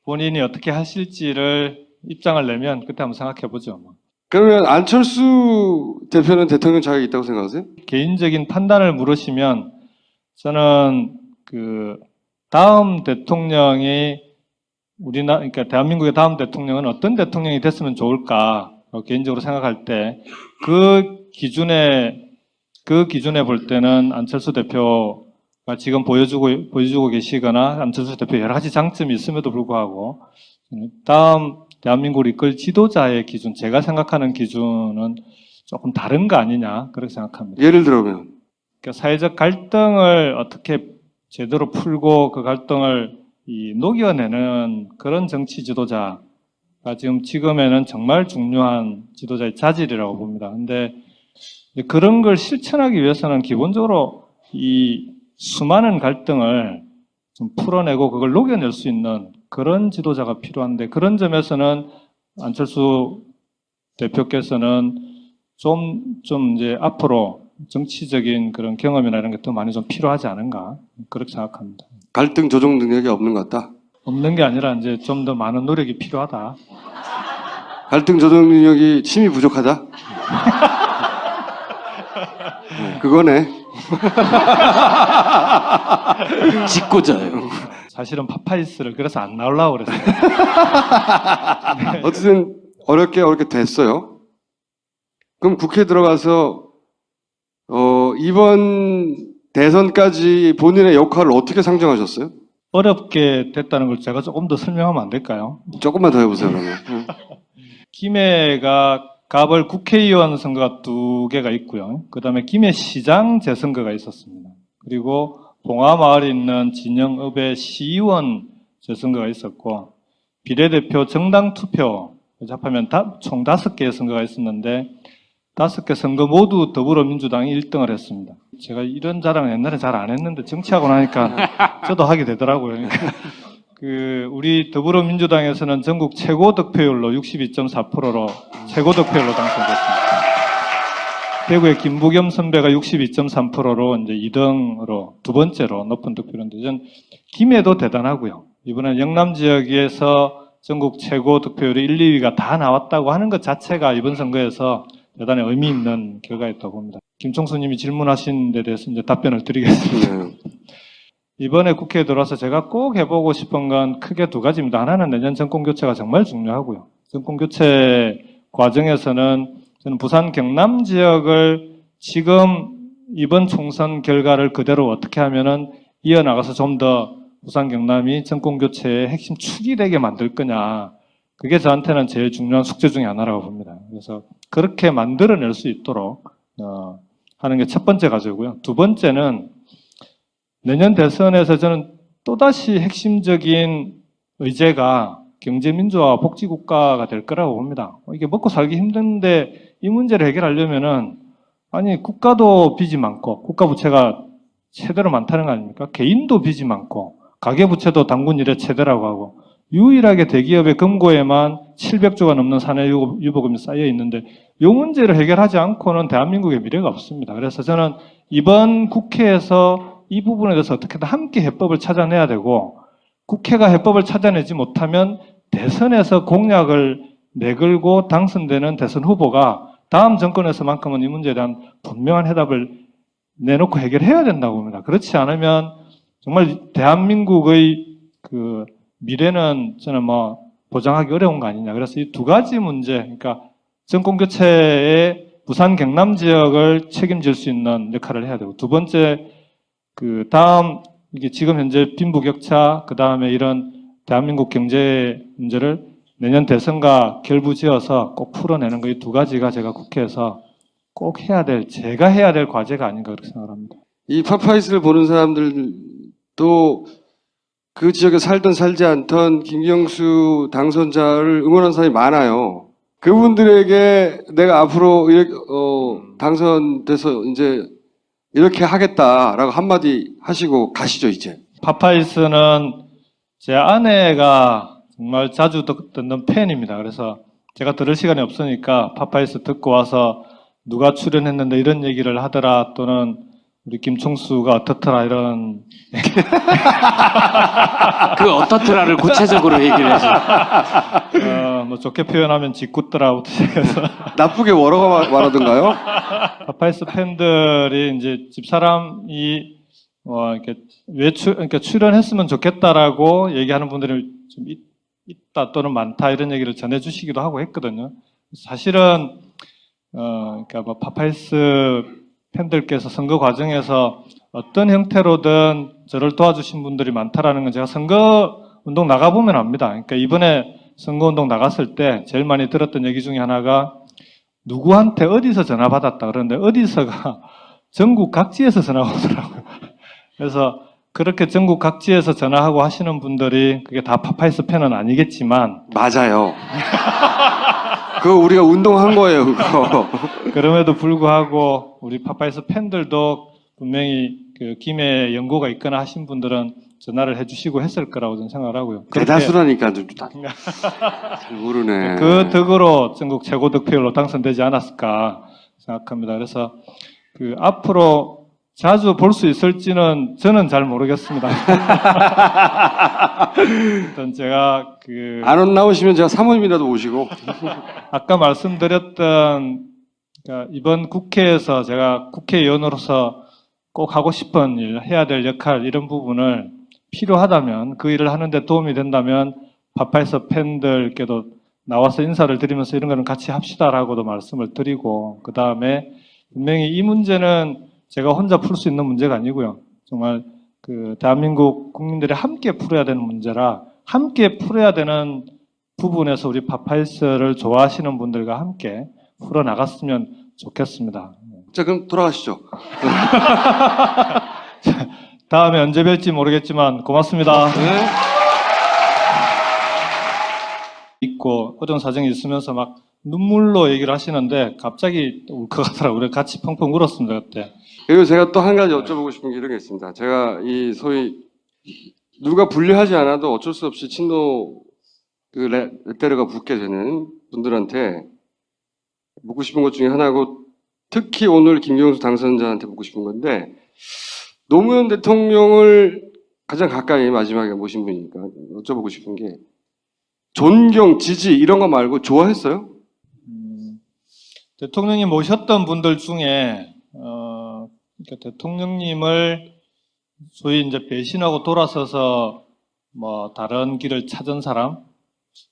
A: 본인이 어떻게 하실지를 입장을 내면 그때 한번 생각해 보죠.
B: 그러면 안철수 대표는 대통령 자격이 있다고 생각하세요?
A: 개인적인 판단을 물으시면 저는 그 다음 대통령이 그러니까 대한민국의 다음 대통령은 어떤 대통령이 됐으면 좋을까 개인적으로 생각할 때 그 기준에 볼 때는 안철수 대표가 지금 보여주고 계시거나 안철수 대표 여러 가지 장점이 있음에도 불구하고 다음 대한민국을 이끌 지도자의 기준, 제가 생각하는 기준은 조금 다른 거 아니냐 그렇게 생각합니다.
B: 예를 들면
A: 그러니까 사회적 갈등을 어떻게 제대로 풀고 그 갈등을 녹여내는 그런 정치 지도자가 지금에는 정말 중요한 지도자의 자질이라고 봅니다. 근데 그런 걸 실천하기 위해서는 기본적으로 이 수많은 갈등을 좀 풀어내고 그걸 녹여낼 수 있는 그런 지도자가 필요한데, 그런 점에서는 안철수 대표께서는 좀 이제 앞으로 정치적인 그런 경험이나 이런 게 더 많이 좀 필요하지 않은가, 그렇게 생각합니다.
B: 갈등 조정 능력이 없는 것 같다.
A: 없는 게 아니라 이제 좀 더 많은 노력이 필요하다.
B: 갈등 조정 능력이 힘이 부족하다. 그거네.
C: 짓궂어요.
A: 사실은 파파이스를 그래서 안 나오려고 그랬어요.
B: 어쨌든 어렵게 됐어요. 그럼 국회 들어가서 이번 대선까지 본인의 역할을 어떻게 상정하셨어요?
A: 어렵게 됐다는 걸 제가 조금 더 설명하면 안 될까요?
B: 조금만 더 해보세요, 그러면.
A: 김해가 갑을 국회의원 선거가 2개가 있고요. 그 다음에 김해시장 재선거가 있었습니다. 그리고 봉화마을에 있는 진영읍의 시의원 재선거가 있었고, 비례대표 정당 투표 합하면 총 5개의 선거가 있었는데 5개 선거 모두 더불어민주당이 1등을 했습니다. 제가 이런 자랑을 옛날에 잘 안 했는데 정치하고 나니까 저도 하게 되더라고요. 그러니까 우리 더불어민주당에서는 전국 최고 득표율로 62.4%로 최고 득표율로 당선됐습니다. 대구의 김부겸 선배가 62.3%로 이제 2등으로 두 번째로 높은 득표율인데, 전 김해도 대단하고요. 이번에 영남 지역에서 전국 최고 득표율이 1, 2위가 다 나왔다고 하는 것 자체가 이번 선거에서 대단히 의미 있는 결과였다고 봅니다. 김총수님이 질문하신 데 대해서 이제 답변을 드리겠습니다.
B: 네.
A: 이번에 국회에 들어와서 제가 꼭 해보고 싶은 건 크게 2가지입니다. 하나는 내년 정권교체가 정말 중요하고요. 정권교체 과정에서는 저는 부산 경남 지역을 지금 이번 총선 결과를 그대로 어떻게 하면은 이어나가서 좀 더 부산 경남이 정권교체의 핵심 축이 되게 만들 거냐. 그게 저한테는 제일 중요한 숙제 중에 하나라고 봅니다. 그래서 그렇게 만들어낼 수 있도록 하는 게 첫 번째 과제고요. 두 번째는 내년 대선에서 저는 또다시 핵심적인 의제가 경제민주화와 복지국가가 될 거라고 봅니다. 이게 먹고 살기 힘든데 이 문제를 해결하려면은, 아니, 국가도 빚이 많고, 국가 부채가 최대로 많다는 거 아닙니까? 개인도 빚이 많고, 가계부채도 당군 이래 최대라고 하고, 유일하게 대기업의 금고에만 700조가 넘는 사내유보금이 쌓여 있는데, 이 문제를 해결하지 않고는 대한민국의 미래가 없습니다. 그래서 저는 이번 국회에서 이 부분에 대해서 어떻게든 함께 해법을 찾아내야 되고, 국회가 해법을 찾아내지 못하면 대선에서 공약을 내걸고 당선되는 대선 후보가 다음 정권에서만큼은 이 문제에 대한 분명한 해답을 내놓고 해결해야 된다고 봅니다. 그렇지 않으면 정말 대한민국의 그 미래는 저는 보장하기 어려운 거 아니냐. 그래서 이 2가지 문제, 그러니까 정권교체의 부산 경남 지역을 책임질 수 있는 역할을 해야 되고, 두 번째, 다음, 이게 지금 현재 빈부격차, 그 다음에 이런 대한민국 경제 문제를 내년 대선과 결부지어서 꼭 풀어내는 거, 이 2가지가 제가 국회에서 꼭 제가 해야 될 과제가 아닌가 그렇게 생각합니다.
B: 이 파파이스를 보는 사람들도 그 지역에 살든 살지 않던 김경수 당선자를 응원하는 사람이 많아요. 그분들에게 내가 앞으로 당선돼서 이제 이렇게 하겠다라고 한마디 하시고 가시죠, 이제.
A: 파파이스는 제 아내가 정말 자주 듣는 팬입니다. 그래서 제가 들을 시간이 없으니까 파파이스 듣고 와서 누가 출연했는데 이런 얘기를 하더라, 또는 우리 김총수가 어떻더라, 이런.
C: 그 어떻더라를 구체적으로 얘기를 해서.
A: 좋게 표현하면 짓궂더라부터 시작해서.
B: 나쁘게 뭐라고 말하던가요?
A: 파파이스 팬들이 이제 집사람이 그러니까 출연했으면 좋겠다라고 얘기하는 분들이 좀 있다 또는 많다, 이런 얘기를 전해주시기도 하고 했거든요. 사실은 그러니까 파파이스 팬들께서 선거 과정에서 어떤 형태로든 저를 도와주신 분들이 많다라는 건 제가 선거 운동 나가보면 압니다. 그러니까 이번에 선거 운동 나갔을 때 제일 많이 들었던 얘기 중에 하나가, 누구한테 어디서 전화 받았다 그러는데 어디서가 전국 각지에서 전화가 오더라고요. 그래서 그렇게 전국 각지에서 전화하고 하시는 분들이 그게 다 파파이스 팬은 아니겠지만
B: 맞아요. 그거 우리가 운동한 거예요, 그거.
A: 그럼에도 불구하고 우리 파파이스 팬들도 분명히 그 김해 연고가 있거나 하신 분들은 전화를 해주시고 했을 거라고 저는 생각을 하고요. 그렇게
B: 대다수라니까 좀 잘 모르네.
A: 그 덕으로 전국 최고 득표율로 당선되지 않았을까 생각합니다. 그래서 그 앞으로 자주 볼 수 있을지는 저는 잘 모르겠습니다. 일단 제가 그
B: 안 나오시면 제가 사모님이라도 오시고.
A: 아까 말씀드렸던 그러니까 이번 국회에서 제가 국회의원으로서 꼭 하고 싶은 일, 해야 될 역할 이런 부분을 필요하다면 그 일을 하는데 도움이 된다면 파파이스 팬들께도 나와서 인사를 드리면서 이런 거는 같이 합시다라고도 말씀을 드리고 그 다음에 분명히 이 문제는 제가 혼자 풀 수 있는 문제가 아니고요. 정말 그 대한민국 국민들이 함께 풀어야 되는 문제라 함께 풀어야 되는 부분에서 우리 파파이스를 좋아하시는 분들과 함께 풀어나갔으면 좋겠습니다.
B: 자, 그럼 돌아가시죠.
A: 다음에 언제 뵐지 모르겠지만 고맙습니다.
B: 네.
A: 있고 어려운 사정이 있으면서 막 눈물로 얘기를 하시는데 갑자기 울컥하더라고요. 그래서 같이 펑펑 울었습니다 그때.
B: 그리고 제가 또 한 가지 여쭤보고 싶은 게 이런 게 있습니다. 제가 이 소위 누가 분류하지 않아도 어쩔 수 없이 친노 그 레테르가 붙게 되는 분들한테 묻고 싶은 것 중에 하나고 특히 오늘 김경수 당선자한테 묻고 싶은 건데 노무현 대통령을 가장 가까이 마지막에 모신 분이니까 여쭤보고 싶은 게 존경, 지지 이런 거 말고 좋아했어요?
A: 대통령이 모셨던 분들 중에 그러니까 대통령님을 소위 이제 배신하고 돌아서서 뭐 다른 길을 찾은 사람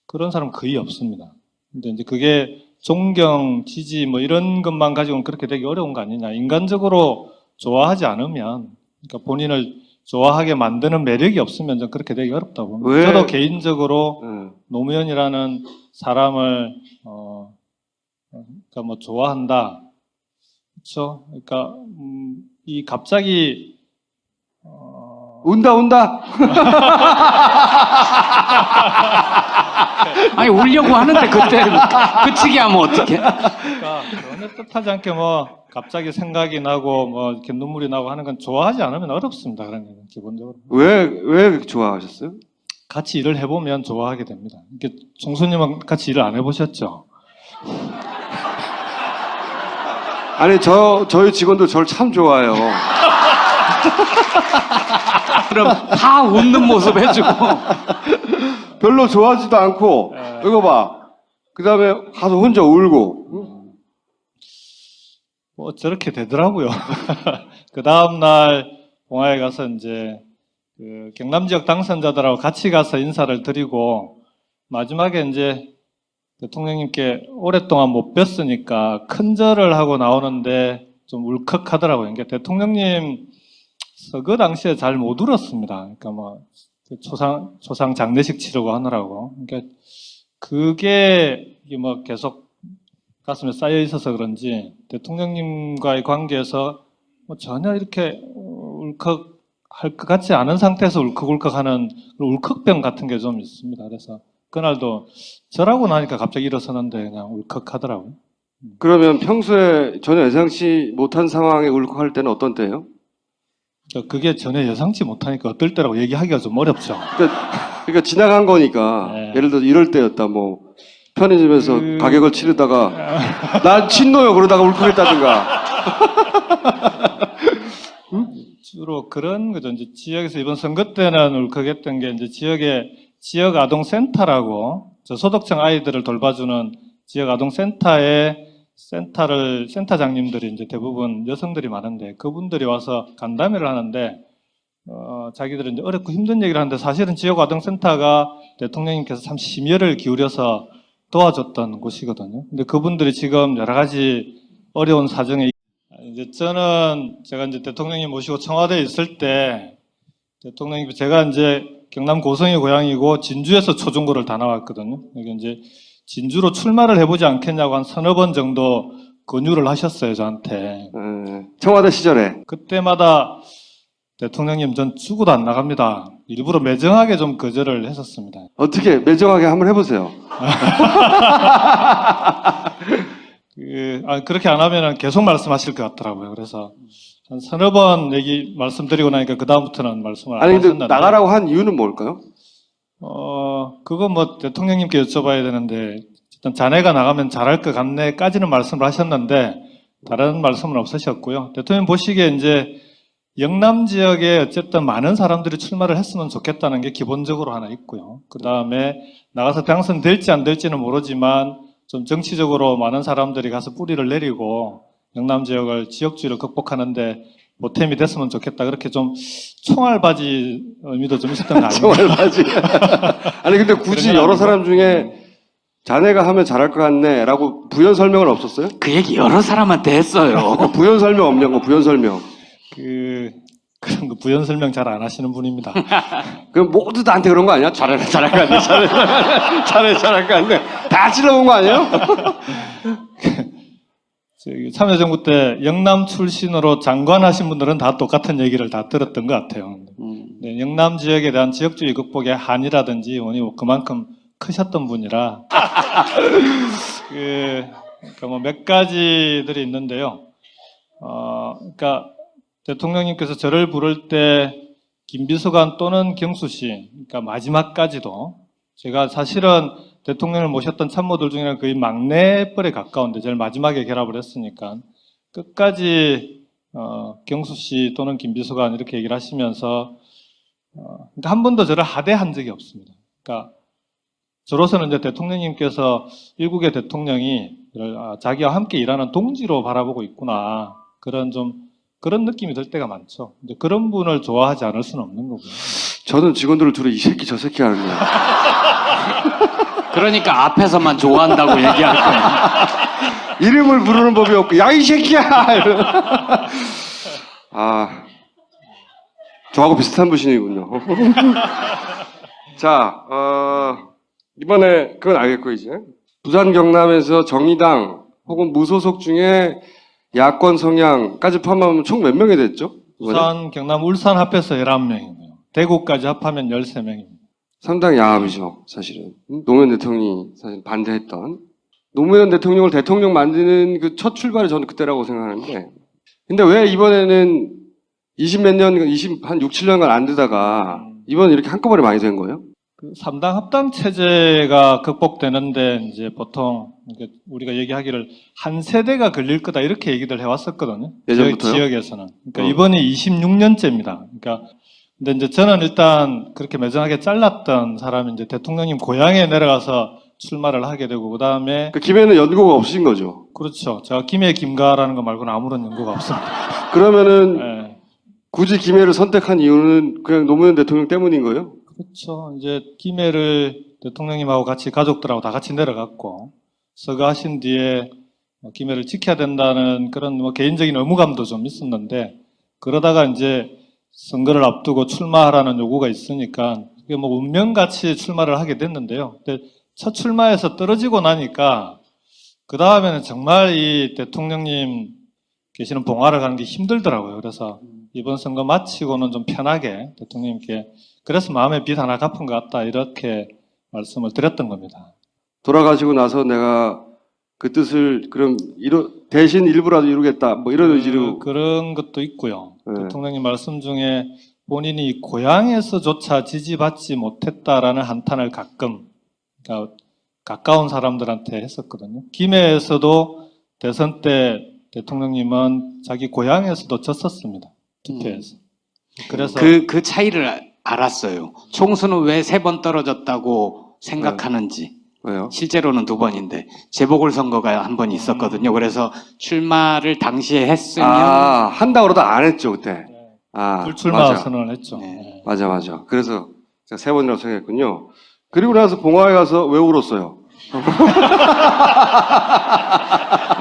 A: 그런 사람 거의 없습니다. 근데 이제 그게 존경, 지지 뭐 이런 것만 가지고는 그렇게 되기 어려운 거 아니냐. 인간적으로 좋아하지 않으면 그러니까 본인을 좋아하게 만드는 매력이 없으면 좀 그렇게 되기 어렵다고 봅니다.
B: 왜?
A: 저도 개인적으로 노무현이라는 사람을 그러니까 뭐 좋아한다. 그렇죠? 그러니까 이 갑자기
B: 운다.
C: 아니 울려고 하는데 그때 그치기 하면 어떡해?
A: 그러니까 전혀 뜻하지 않게 뭐 갑자기 생각이 나고 뭐 이렇게 눈물이 나고 하는 건 좋아하지 않으면 어렵습니다. 그런 건 기본적으로.
B: 왜 좋아하셨어요?
A: 같이 일을 해보면 좋아하게 됩니다. 이렇게 총수님은 같이 일을 안 해보셨죠?
B: 아니 저희 직원들 저를 참 좋아해요.
C: 그럼 다 웃는 모습 해주고
B: 별로 좋아하지도 않고 이거 봐. 그 다음에 가서 혼자 울고.
A: 뭐 저렇게 되더라고요. 그 다음날 봉화에 가서 이제 그 경남 지역 당선자들하고 같이 가서 인사를 드리고 마지막에 이제 대통령님께 오랫동안 못 뵀으니까 큰절을 하고 나오는데 좀 울컥하더라고요. 그러니까 대통령님 그 당시에 잘 못 울었습니다. 그러니까 뭐 초상 장례식 치르고 하느라고. 그러니까 그게 이게 뭐 계속 가슴에 쌓여 있어서 그런지 대통령님과의 관계에서 뭐 전혀 이렇게 울컥할 것 같지 않은 상태에서 울컥울컥하는 울컥병 같은 게 좀 있습니다. 그래서 그날도 절하고 나니까 갑자기 일어서는데 그냥 울컥하더라고요.
B: 그러면 평소에 전혀 예상치 못한 상황에 울컥할 때는 어떤 때예요?
A: 그게 전혀 예상치 못하니까 어떨 때라고 얘기하기가 좀 어렵죠.
B: 그러니까 지나간 거니까
A: 네.
B: 예를 들어 이럴 때였다 뭐 편의점에서 가격을 치르다가 난 친노요 그러다가 울컥했다든가.
A: 주로 그런 거죠. 이제 지역에서 이번 선거 때는 울컥했던 게 이제 지역 아동센터라고 소득층 아이들을 돌봐주는 지역 아동센터에 센터장님들이 이제 대부분 여성들이 많은데 그분들이 와서 간담회를 하는데 자기들은 이제 어렵고 힘든 얘기를 하는데 사실은 지역 아동센터가 대통령님께서 참 심혈을 기울여서 도와줬던 곳이거든요. 근데 그분들이 지금 여러 가지 어려운 사정에 이제 제가 이제 대통령님 모시고 청와대에 있을 때 대통령님 제가 이제 경남 고성이 고향이고 진주에서 초중고를 다 나왔거든요. 여기 이제 진주로 출마를 해보지 않겠냐고 한 서너 번 정도 권유를 하셨어요, 저한테.
B: 청와대 시절에.
A: 그때마다 대통령님 전 죽어도 안 나갑니다. 일부러 매정하게 좀 거절을 했었습니다.
B: 어떻게 매정하게 한번 해보세요.
A: 그렇게 안 하면 계속 말씀하실 것 같더라고요. 그래서 한 서너 번 말씀드리고 나니까 그다음부터는 말씀을 안
B: 아니 근데
A: 하셨는데.
B: 나가라고 한 이유는 뭘까요?
A: 그거 뭐 대통령님께 여쭤봐야 되는데, 일단 자네가 나가면 잘할 것 같네까지는 말씀을 하셨는데, 다른 말씀은 없으셨고요. 대통령 보시기에 이제 영남 지역에 어쨌든 많은 사람들이 출마를 했으면 좋겠다는 게 기본적으로 하나 있고요. 그 다음에 나가서 당선될지 안 될지는 모르지만 좀 정치적으로 많은 사람들이 가서 뿌리를 내리고 영남 지역을 지역주의를 극복하는데 보탬이 됐으면 좋겠다. 그렇게 좀 총알바지 의미도 좀 있었던 거 아닌가요?
B: 총알바지. 아니 근데 굳이
A: 그런 건
B: 여러 사람
A: 아니고.
B: 중에 자네가 하면 잘할 것 같네라고 부연 설명은 없었어요?
C: 그 얘기 여러 사람한테 했어요.
B: 부연 설명 없냐고 부연 설명.
A: 그런 거 부연 설명 잘 안 하시는 분입니다.
B: 그럼 모두 나한테 그런 거 아니야? 잘할 것 같네. 잘할 것 같네. 다 찔러본 거 아니에요?
A: 참여정부 때 영남 출신으로 장관하신 분들은 다 똑같은 얘기를 다 들었던 것 같아요. 네, 영남 지역에 대한 지역주의 극복의 한이라든지 원이 그만큼 크셨던 분이라 그러니까 뭐 몇 가지들이 있는데요. 그러니까 대통령님께서 저를 부를 때 김비서관 또는 경수 씨, 그러니까 마지막까지도 제가 사실은 대통령을 모셨던 참모들 중에는 거의 막내뻘에 가까운데 제일 마지막에 결합을 했으니까 끝까지 경수 씨 또는 김비서관 이렇게 얘기를 하시면서 그러니까 한 번도 저를 하대한 적이 없습니다. 그러니까 저로서는 이제 대통령님께서 일국의 대통령이 자기와 함께 일하는 동지로 바라보고 있구나, 그런 느낌이 들 때가 많죠. 이제 그런 분을 좋아하지 않을 수는 없는 거고요.
B: 저는 직원들을 두루 이 새끼 저 새끼 하는 거예요.
C: 그러니까 앞에서만 좋아한다고 얘기할 거야.
B: 이름을 부르는 법이 없고 야 이 새끼야. 저하고 비슷한 분이군요. 자, 이번에 그건 알겠고 이제 부산 경남에서 정의당 혹은 무소속 중에 야권 성향까지 포함하면 총 몇 명이 됐죠? 이번에?
A: 부산, 경남, 울산 합해서 11명이고요. 대구까지 합하면 13명입니다.
B: 상당히 야합이죠, 사실은. 노무현 대통령이 사실 반대했던. 노무현 대통령을 대통령 만드는 그 첫 출발이 저는 그때라고 생각하는데. 근데 왜 이번에는 20몇 년, 한 6, 7년간 안 되다가 이번에 이렇게 한꺼번에 많이 된 거예요?
A: 그 3당 합당 체제가 극복되는데 이제 보통 우리가 얘기하기를 한 세대가 걸릴 거다 이렇게 얘기들 해왔었거든요.
B: 예전부터요?
A: 지역에서는. 그러니까 이번이 26년째입니다. 그러니까 근데 이제 저는 일단 그렇게 매정하게 잘랐던 사람이 이제 대통령님 고향에 내려가서 출마를 하게 되고 그 다음에
B: 그 김해는 연고가 없으신 거죠?
A: 그렇죠. 제가 김해 김가라는 거 말고는 아무런 연고가 없습니다.
B: 그러면은
A: 네.
B: 굳이 김해를 선택한 이유는 그냥 노무현 대통령 때문인 거예요?
A: 그렇죠. 이제 김해를 대통령님하고 같이 가족들하고 다 같이 내려갔고 서거하신 뒤에 김해를 지켜야 된다는 그런 뭐 개인적인 의무감도 좀 있었는데 그러다가 이제 선거를 앞두고 출마하라는 요구가 있으니까 그게 뭐 운명같이 출마를 하게 됐는데요. 근데 첫 출마에서 떨어지고 나니까 그 다음에는 정말 이 대통령님 계시는 봉화를 가는 게 힘들더라고요. 그래서 이번 선거 마치고는 좀 편하게 대통령님께 그래서 마음의 빚 하나 갚은 것 같다 이렇게 말씀을 드렸던 겁니다.
B: 돌아가시고 나서 내가 그 뜻을 그럼 대신 일부라도 이루겠다 뭐 이런 의지로
A: 그런 것도 있고요.
B: 네.
A: 대통령님 말씀 중에 본인이 고향에서조차 지지받지 못했다라는 한탄을 가끔 그러니까 가까운 사람들한테 했었거든요. 김해에서도 대선 때 대통령님은 자기 고향에서도 졌었습니다. 투표에서. 그래서
C: 그 차이를 알았어요. 총수는 왜 3번 떨어졌다고 생각하는지.
B: 왜요?
C: 실제로는 2번인데 재보궐선거가 한 번 있었거든요. 그래서 출마를 당시에 했으면
B: 한다 그러다 안 했죠 그때.
A: 불출마
B: 맞아.
A: 선언을 했죠.
C: 네.
B: 맞아. 그래서 제가 3번이라고 생각했군요. 그리고 나서 봉화에 가서 왜 울었어요?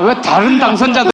C: 왜 다른 당선자들